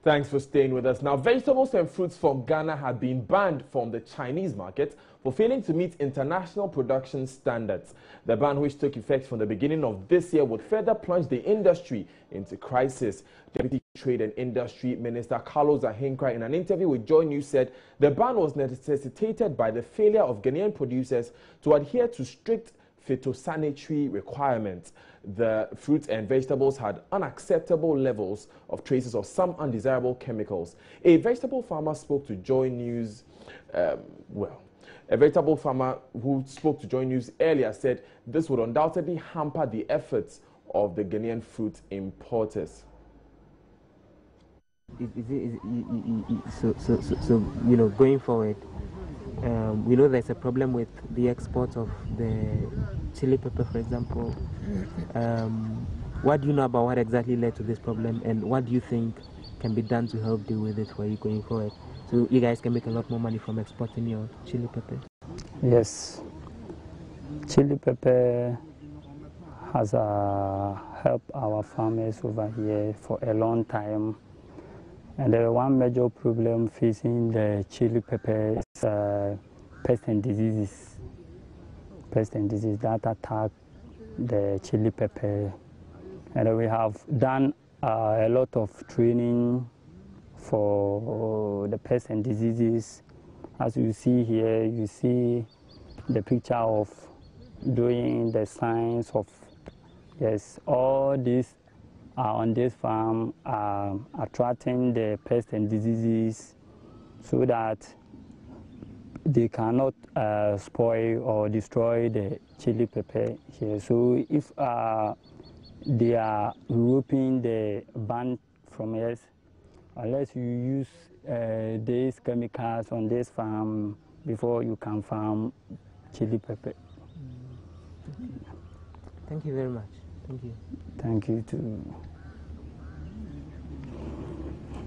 Thanks for staying with us. Now, vegetables and fruits from Ghana have been banned from the Chinese market for failing to meet international production standards. The ban, which took effect from the beginning of this year, would further plunge the industry into crisis. Deputy Trade and Industry Minister Carlos Ahenkra, in an interview with Joy News, said the ban was necessitated by the failure of Ghanaian producers to adhere to strict phytosanitary requirements. The fruits and vegetables had unacceptable levels of traces of some undesirable chemicals. A vegetable farmer spoke to Joy News, a vegetable farmer who spoke to Joy News earlier said this would undoubtedly hamper the efforts of the Ghanaian fruit importers. So you know, going forward, we know there's a problem with the export of the chili pepper, for example. What do you know about what exactly led to this problem, and what do you think can be done to help deal with it for you going forward, so you guys can make a lot more money from exporting your chili pepper? Yes, chili pepper has helped our farmers over here for a long time. And the one major problem facing the chili pepper is pests and diseases. Pests and diseases that attack the chili pepper. And we have done a lot of training for the pests and diseases. As you see here, you see the picture of doing the signs of, yes, all these on this farm attracting the pests and diseases so that they cannot spoil or destroy the chili pepper here. So if they are removing the ban from us, unless you use these chemicals on this farm before you can farm chili pepper. Thank you very much. Thank you. Thank you too.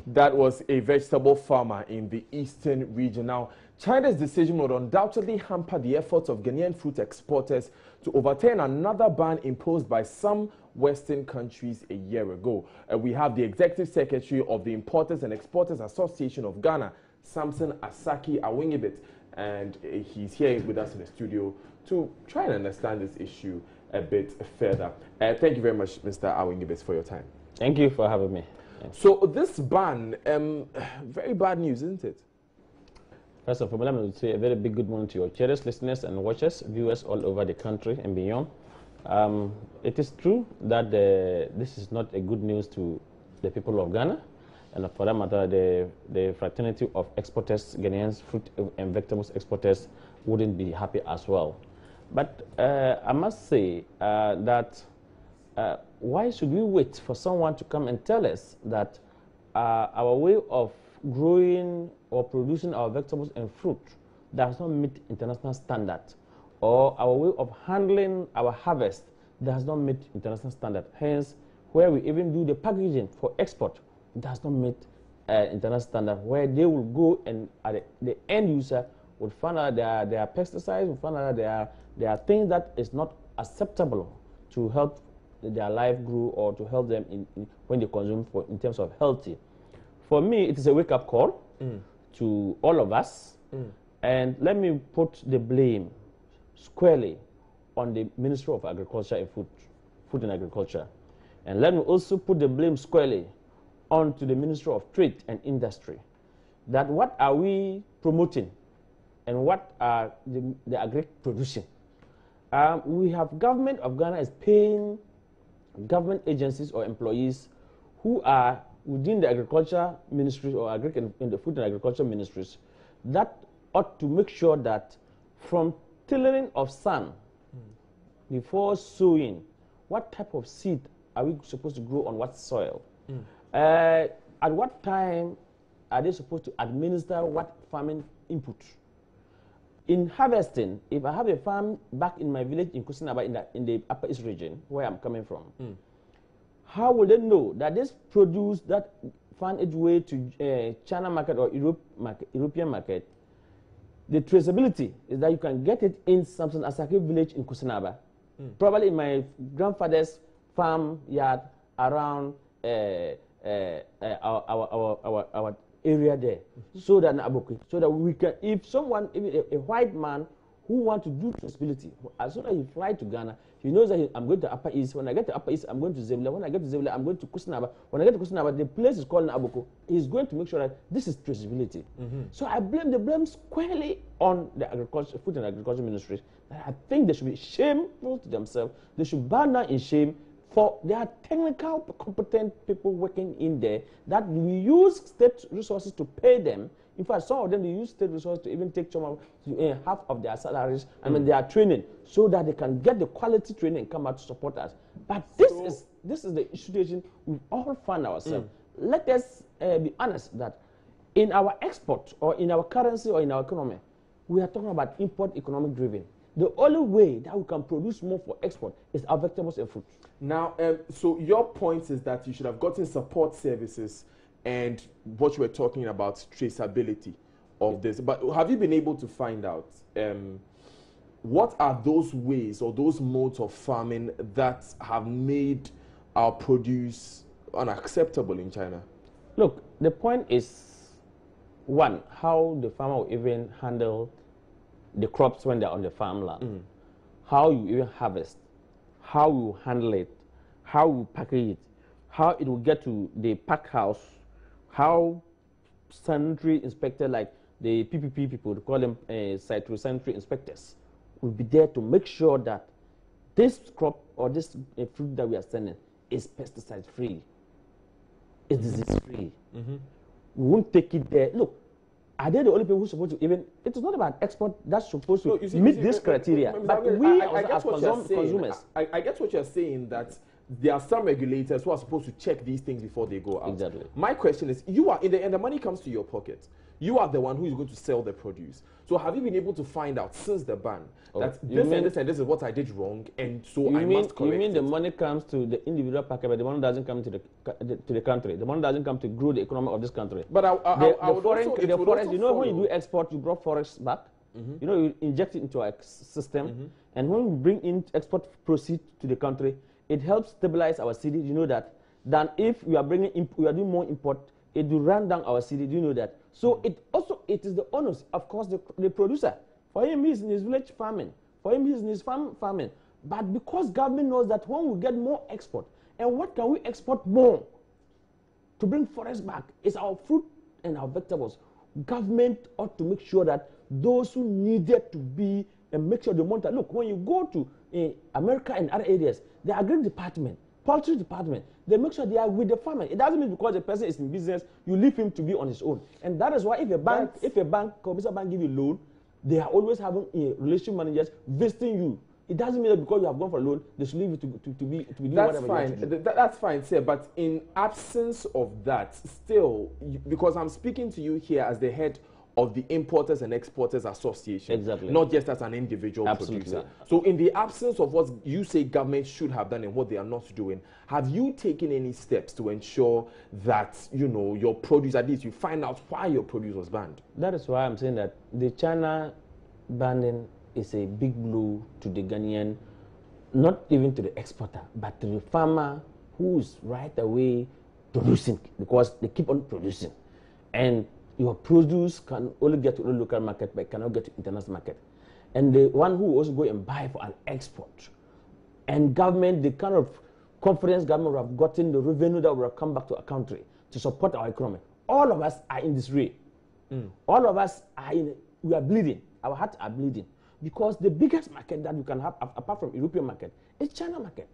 That was a vegetable farmer in the eastern region. Now, China's decision would undoubtedly hamper the efforts of Ghanaian fruit exporters to overturn another ban imposed by some Western countries a year ago. We have the Executive Secretary of the Importers and Exporters Association of Ghana, Samson Asaki Awingibit, and he's here with us in the studio to try and understand this issue a bit further. Thank you very much, Mr. Awingibit, for your time. Thank you for having me. So this ban, very bad news, isn't it? First of all, let me say a very big good morning to your cherished listeners and watchers, viewers all over the country and beyond. It is true that this is not a good news to the people of Ghana, and for that matter, the fraternity of exporters, Ghanaians, fruit and vegetables exporters, wouldn't be happy as well. But I must say that why should we wait for someone to come and tell us that our way of growing or producing our vegetables and fruit does not meet international standards, or our way of handling our harvest does not meet international standards? Hence, where we even do the packaging for export does not meet international standards, where they will go and the end user would find out there are pesticides, will find out there are things that is not acceptable to help their life grow or to help them when they consume in terms of healthy. For me, it is a wake-up call to all of us, and let me put the blame squarely on the Ministry of Agriculture and Food and Agriculture, and let me also put the blame squarely onto the Ministry of Trade and Industry. That what are we promoting, and what are the agri producing? We have government of Ghana is paying government agencies or employees who are within the agriculture ministries or in the food and agriculture ministries that ought to make sure that from tillering of sand before sowing, what type of seed are we supposed to grow on what soil? At what time are they supposed to administer what farming input? In harvesting, if I have a farm back in my village in Kusinaba in the Upper East region, where I'm coming from, how will they know that this produce that found its way to China market or European market? The traceability is that you can get it in Samson Asaki village in Kusinaba, probably in my grandfather's farm yard around our area there, so that we can, if someone, if a white man who wants to do traceability, as soon as he fly to Ghana, he knows that I'm going to Upper East. When I get to Upper East, I'm going to Zebula. When I get to Zebula, I'm going to Kusinaba. When I get to Kusinaba, the place is called Nabuko. He's going to make sure that this is traceability. So I blame the blame squarely on the Food and Agriculture Ministry. I think they should be shameful to themselves. They should bow down in shame, for there are technical, competent people working in there that we use state resources to pay them. In fact, some of them, they use state resources to even take half of their salaries, they are training, so that they can get the quality training and come out to support us. But this is the situation we all find ourselves. Let us be honest that in our export, or in our currency, or in our economy, we are talking about import economic driven. The only way that we can produce more for export is our vegetables and fruits. Now, so your point is that you should have gotten support services and what you were talking about, traceability of this. But have you been able to find out what are those ways or those modes of farming that have made our produce unacceptable in China? Look, the point is, one, how the farmer will even handle the crops when they're on the farmland, how you even harvest, how you handle it, how you package it, how it will get to the pack house, how sanitary inspector, like the PPP people, they call them sanitary inspectors, will be there to make sure that this crop or this fruit that we are sending is pesticide free, is disease free. We won't take it there. Look, are they the only people who are supposed to even? It is not about export that's supposed to meet this criteria. But we as consumers. I get what you're saying, that there are some regulators who are supposed to check these things before they go out. Exactly. My question is, you are in the end, the money comes to your pocket. You are the one who is going to sell the produce. So have you been able to find out since the ban that this is what I did wrong, and so I must correct it? You mean the money comes to the individual packer, but the money doesn't come to the country. The money doesn't come to grow the economy of this country. But the forest, you know, when you do export, you brought forest back. You know, you inject it into our system, and when we bring in export proceeds to the country, it helps stabilize our city. You know that, than if we are bringing we are doing more import, it will run down our city. Do you know that? So it is the onus, of course, the producer. For him, he's in his village farming. For him, he's in his farm farming. But because government knows that when we get more export, and what can we export more to bring forest back is our fruit and our vegetables. Government ought to make sure that those who needed to be, and make sure the monitor. Look, when you go to America and other areas, the agri department, poultry department, they make sure they are with the farmer. It doesn't mean because the person is in business, you leave him to be on his own. And that is why if a commercial bank give you loan, they are always having relationship managers visiting you. It doesn't mean that because you have gone for a loan, they should leave you to be doing whatever you want to do. That's fine, sir. But in absence of that, still, because I'm speaking to you here as the head of the Importers and Exporters Association, exactly, not just as an individual producer. So in the absence of what you say government should have done and what they are not doing, have you taken any steps to ensure that, you know, your produce, at least you find out why your produce was banned? That is why I'm saying that the China banning is a big blow to the Ghanaian, not even to the exporter, but to the farmer who is right away producing, because they keep on producing. And your produce can only get to the local market, but cannot get to international market. And the one who also go and buy for an export. And government, the kind of confidence government would have gotten, the revenue that would have come back to our country to support our economy. All of us are in this race. All of us are we are bleeding. Our hearts are bleeding. Because the biggest market that you can have, apart from European market, is China market.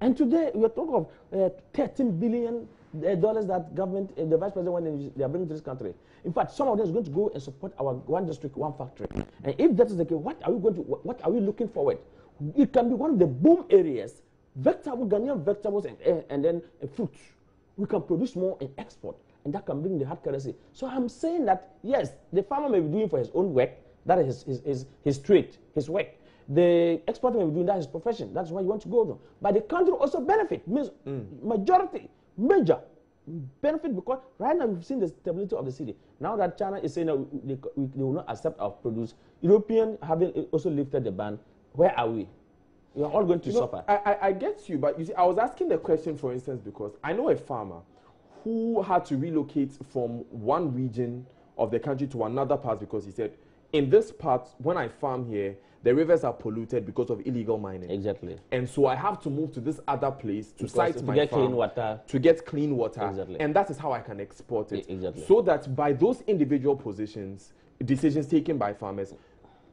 And today, we are talking of $13 billion that government, the vice president, when they are bringing to this country. In fact, some of them is going to go and support our one district, one factory. And if that is the case, what are we looking forward? It can be one of the boom areas, Ghanaian vegetables and then fruits. We can produce more and export, and that can bring the hard currency. So I'm saying that, yes, the farmer may be doing for his own work, that is his trade, his work. The exporter may be doing that his profession. That's why you want to go to. But the country also benefit, means major benefit, because right now we've seen the stability of the city. Now that China is saying that they will not accept our produce, European having also lifted the ban, where are we? We are all going to suffer. I get you, but you see, I was asking the question, for instance, because I know a farmer who had to relocate from one region of the country to another part because he said, in this part, when I farm here, the rivers are polluted because of illegal mining. Exactly. And so I have to move to this other place to site my get farm clean water. to get clean water. Exactly. And that is how I can export it. Exactly. So that by those individual decisions taken by farmers,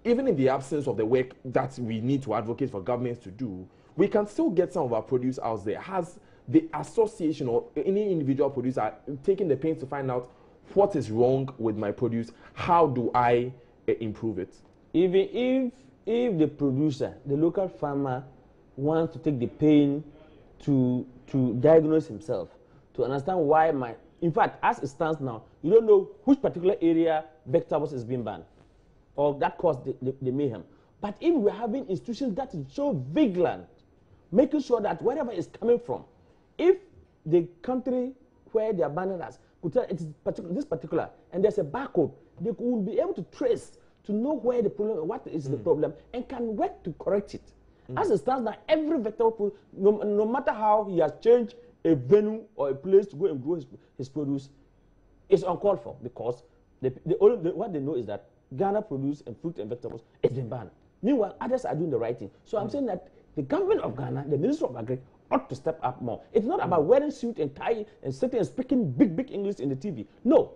even in the absence of the work that we need to advocate for governments to do, we can still get some of our produce out there. Has the association or any individual producer taken the pains to find out what is wrong with my produce? How do I improve it? Even if the producer, the local farmer, wants to take the pain to diagnose himself, to understand why in fact, as it stands now, you don't know which particular area vegetables is being banned, or that caused the mayhem. But if we're having institutions that is so vigilant, making sure that wherever it's coming from, if the country where they are banning us could tell it is this particular, and there's a barcode, they will be able to trace to know where the problem, what is the problem, and can work to correct it. As it stands now, every vegetable, no matter how he has changed a venue or a place to go and grow his produce, is uncalled for because what they know is that Ghana produce and fruit and vegetables has been banned. Meanwhile, others are doing the right thing. So I'm saying that the government of Ghana, the Minister of Agriculture, ought to step up more. It's not about wearing suit and tie and sitting and speaking big English in the TV. No.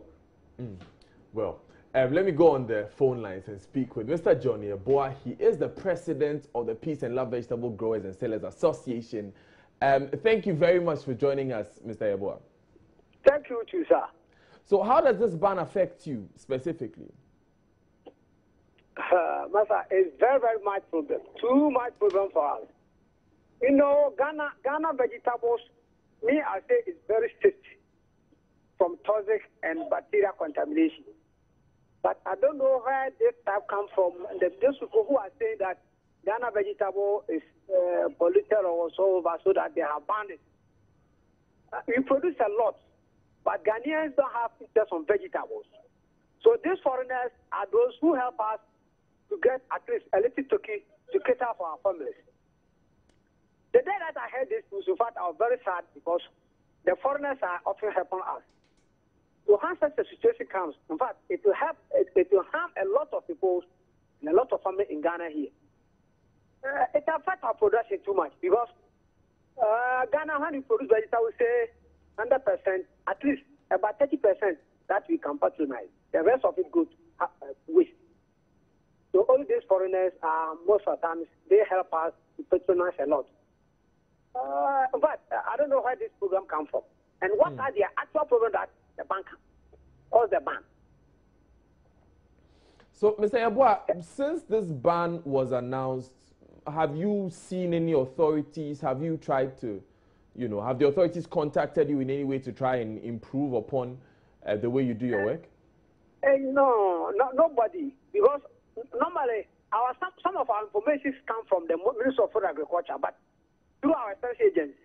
Well, let me go on the phone lines and speak with Mr. Johnny Eboa. He is the president of the Peace and Love Vegetable Growers and Sellers Association. Thank you very much for joining us, Mr. Eboa. Thank you too, sir. So how does this ban affect you specifically? Master, it's very much problem. Too much problem for us. You know, Ghana vegetables, me, I say it's very safe from toxic and bacterial contamination. But I don't know where this type comes from. And those people who are saying that Ghana vegetable is polluted or so that they have banned it. We produce a lot, but Ghanaians don't have interest on vegetables. So these foreigners are those who help us to get at least a little turkey to cater for our families. The day that I heard this news, in fact, I was very sad because the foreigners are often helping us. So once such a situation comes, in fact, it will harm a lot of people and a lot of families in Ghana here. It affects our production too much because Ghana, when we produce vegetables, say 100%, at least about 30% that we can patronize. The rest of it goes waste. So all these foreigners, most of the times, they help us to patronize a lot. But I don't know where this program comes from. And what are the actual problems that the bank or the ban? So, Mr. Eboa, since this ban was announced, have you seen any authorities? Have you tried to, have the authorities contacted you in any way to try and improve upon the way you do your work? No, nobody. Because normally, some of our information come from the Ministry of Food and Agriculture, but through our special agents.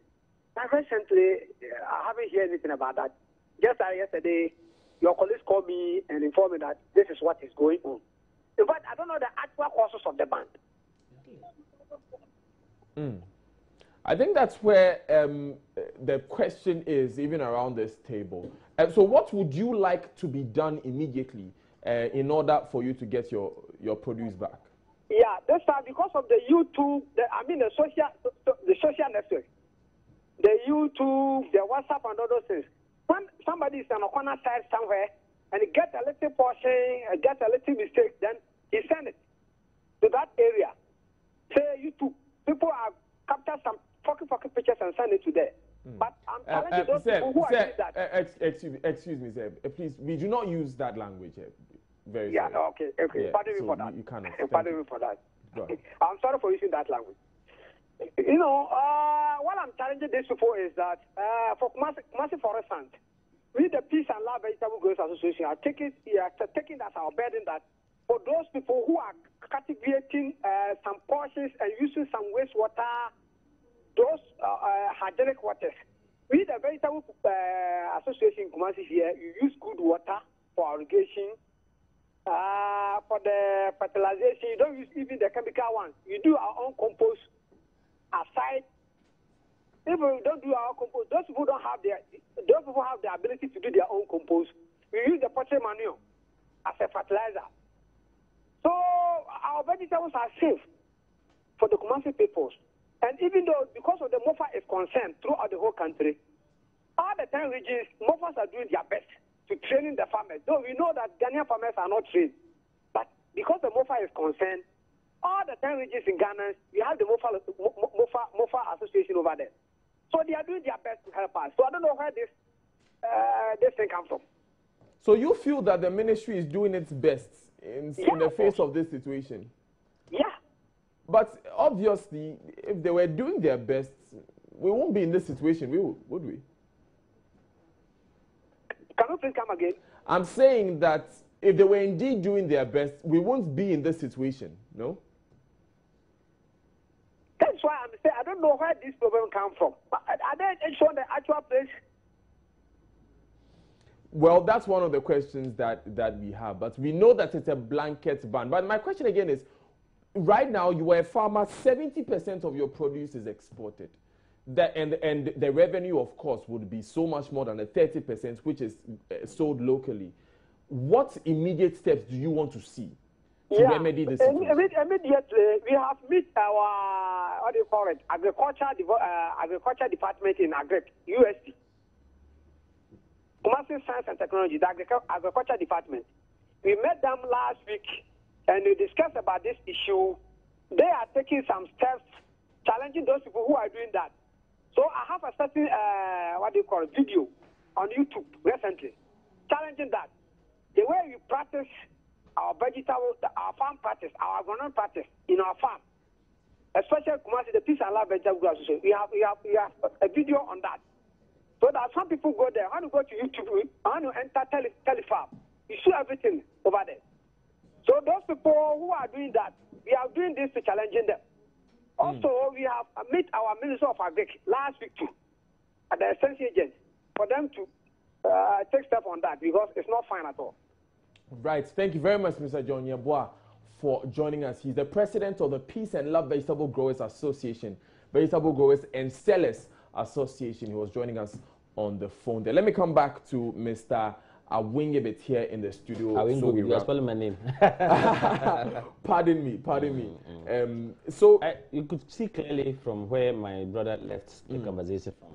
And recently, I haven't heard anything about that. Just yesterday, your colleagues called me and informed me that this is what is going on. In fact, I don't know the actual causes of the ban. I think that's where the question is, even around this table. So what would you like to be done immediately in order for you to get your produce back? Yeah, this time because of the YouTube, the social network, the YouTube, the WhatsApp and all those things. When somebody is on a corner side somewhere and he gets a little portion, gets a little mistake, then he sends it to that area. Say YouTube, people have captured some fucking pictures and send it to there. But I'm challenging those people who are doing that. Excuse me, sir. Please, we do not use that language here. Very yeah, sorry. okay. Yeah, Pardon me for that. You cannot. Pardon me for that. I'm sorry for using that language. What I'm challenging these people is that for Kumasi, for instance, we, the Peace and Love Vegetable Growers Association, are taking as our burden that for those people who are cultivating some portions and using some wastewater, those hygienic waters, we, the Vegetable Association in Kumasi here, you use good water for irrigation. For the fertilization, you don't use even the chemical ones. You do our own compost aside if we don't do our compost, those people don't have those people have the ability to do their own compost. We use the poultry manure as a fertilizer. So our vegetables are safe for the Kumasi peoples. And even though, because of the MOFA is concerned throughout the whole country, all the 10 regions, MOFAs are doing their best to training the farmers. Though we know that Ghanaian farmers are not trained. But because the MOFA is concerned, all the 10 regions in Ghana, we have the MOFA association over there. So they are doing their best to help us. So I don't know where this thing comes from. So you feel that the ministry is doing its best in the face of this situation? Yeah. But obviously, if they were doing their best, we won't be in this situation, would we? Can you please come again? I'm saying that if they were indeed doing their best, we won't be in this situation, no? That's why I'm saying I don't know where this problem comes from. Are they showing the actual place? Well, that's one of the questions that we have. But we know that it's a blanket ban. But my question again is, right now, you are a farmer, 70% of your produce is exported. And the revenue, of course, would be so much more than the 30%, which is sold locally. What immediate steps do you want to see to remedy this situation? Immediately, we have met our, what do you call it, agriculture department in USD. Kumasi Science and Technology, the agriculture department. We met them last week and we discussed about this issue. They are taking some steps challenging those people who are doing that. So I have a certain, video on YouTube recently challenging that. The way we practice our vegetable, our farm practice, our agronomic practice in our farm, especially Kumasi, the Peace and Love Vegetable Association, we have a video on that. So that some people go there, when you go to YouTube, when you enter Telefarm, you see everything over there. So those people who are doing that, we are doing this to challenging them. Also, we have met our Minister of Agric last week too, at the essential agent, for them to take steps on that because it's not fine at all. Right. Thank you very much, Mr. John Yeboah, for joining us. He's the president of the Peace and Love Vegetable Growers Association, Vegetable Growers and Sellers Association. He was joining us on the phone there. Let me come back to Mr. Awingebet here in the studio. Awingebet, you are spelling my name. Pardon me. You could see clearly from where my brother left the conversation from.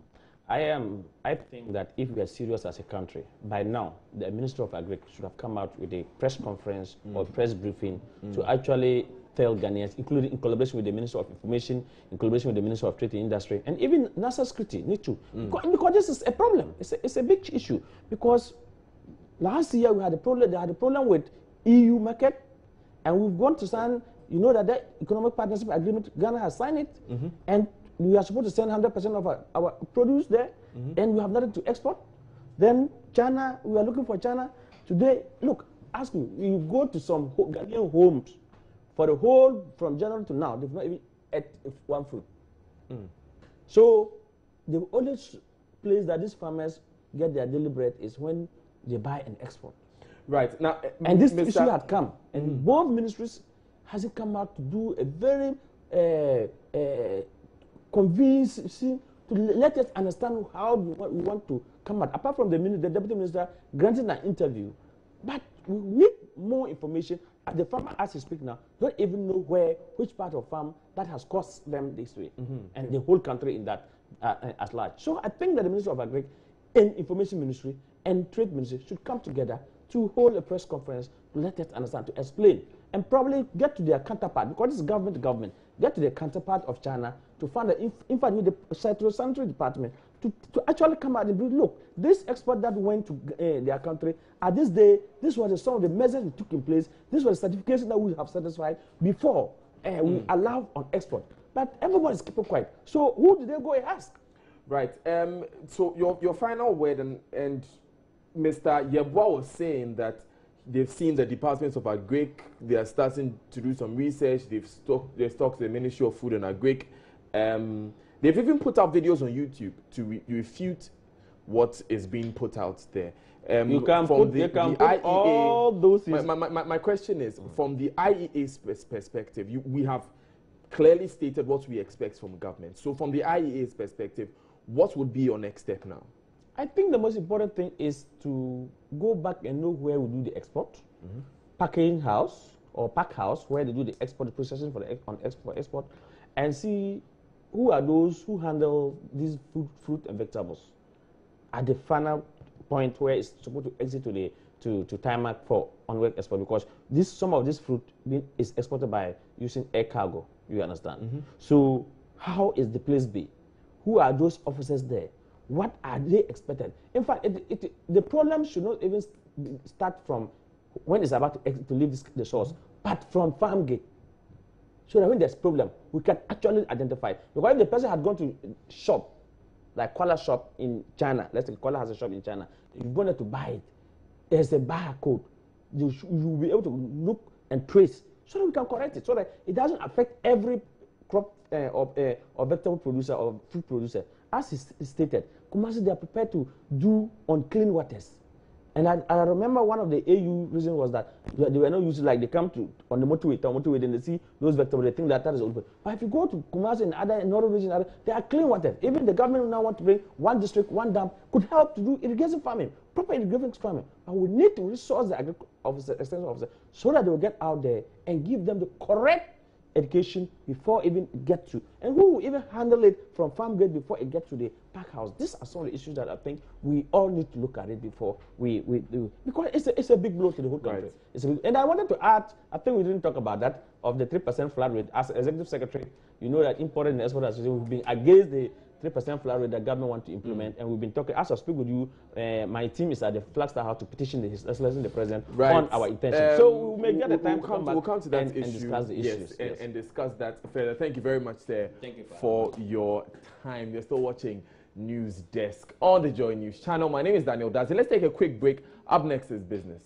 I think that if we are serious as a country, by now, the Minister of Agric should have come out with a press conference or press briefing to actually tell Ghanaians, including in collaboration with the Minister of Information, in collaboration with the Minister of Trade and Industry, and even NASA security need to. Because this is a problem. It's a big issue. Because last year we had a problem. They had a problem with EU market, and we've gone to sign. You know that the economic partnership agreement, Ghana has signed it, and we are supposed to send 100% of our produce there, and we have nothing to export. Then China, we are looking for China today. Look, ask me. You go to some Ghanaian homes. For the whole, from January to now, they've not even ate one fruit. So the only place that these farmers get their daily bread is when they buy and export. Right. Now, and this issue had come, and both ministries hasn't come out to do a very convincing to let us understand how we want to come out. Apart from the deputy minister granting an interview, but we need more information. The farmer, as he speaks now, don't even know which part of farm that has caused them this way, and the whole country in that as large. So I think that the Ministry of Agric and Information Ministry and Trade Ministry should come together to hold a press conference to let us understand, to explain, and probably get to their counterpart, because it's government to government, get to the counterpart of China to find that, in fact, with the Sanitary Department, to actually come out and be, look, this export that went to their country, at this day, this was some of the measures we took in place, this was the certification that we have satisfied before we allow on export. But everybody's keeping quiet. So who did they go and ask? Right. So your final word, and Mr. Yeboah was saying that they've seen the Department of Agric, they are starting to do some research, they've talked to the Ministry of Food and Agric. They've even put out videos on YouTube to refute what is being put out there. You can put IEA, all those. My question is, from the IEA's perspective, we have clearly stated what we expect from government. So from the IEA's perspective, what would be your next step now? I think the most important thing is to go back and know where we do the export, packaging house or pack house where they do the export processing for the export, and see who are those who handle these fruit and vegetables at the final point where it's supposed to exit to tarmac for onward export, because some of this fruit is exported by using air cargo. You understand? So how is the place be? Who are those officers there? What are they expected? In fact, the problem should not even start from when it's about to leave the source, but from farm gate. So that when there's problem, we can actually identify. Because if the person had gone to shop, like Koala shop in China, let's say Koala has a shop in China, you go there to buy it, there's a barcode. You'll be able to look and trace so that we can correct it, so that it doesn't affect every crop or vegetable producer or food producer. As is stated, Kumasi, they are prepared to do on clean waters. And I remember one of the AU reasons was that they were not used, like they come to on the motorway, then they see those vegetables, they think that is open. But if you go to Kumasi and other northern regions, they are clean water. Even the government now want to bring one district, one dam, could help to do irrigation farming, proper irrigation farming. But we need to resource the agriculture officer, extension officer, so that they will get out there and give them the correct education before even get to, and who will even handle it from farm gate before it gets to the pack house. These are some of the issues that I think we all need to look at it before we do, because it's a big blow to the whole country. Right. And I wanted to add, I think we didn't talk about that, of the 3% flat rate. As executive secretary, you know that Import and Export Association, we've been against the 3% flat rate that government want to implement, and we've been talking. As I speak with you, my team is at the Flagstaff House to petition His Excellency the President on our intention. So we may get the time to come back to that issue, and discuss the issues. And discuss that further. Thank you very much, sir, for your time. You're still watching News Desk on the Joy News channel. My name is Daniel Dazi. Let's take a quick break. Up next is business.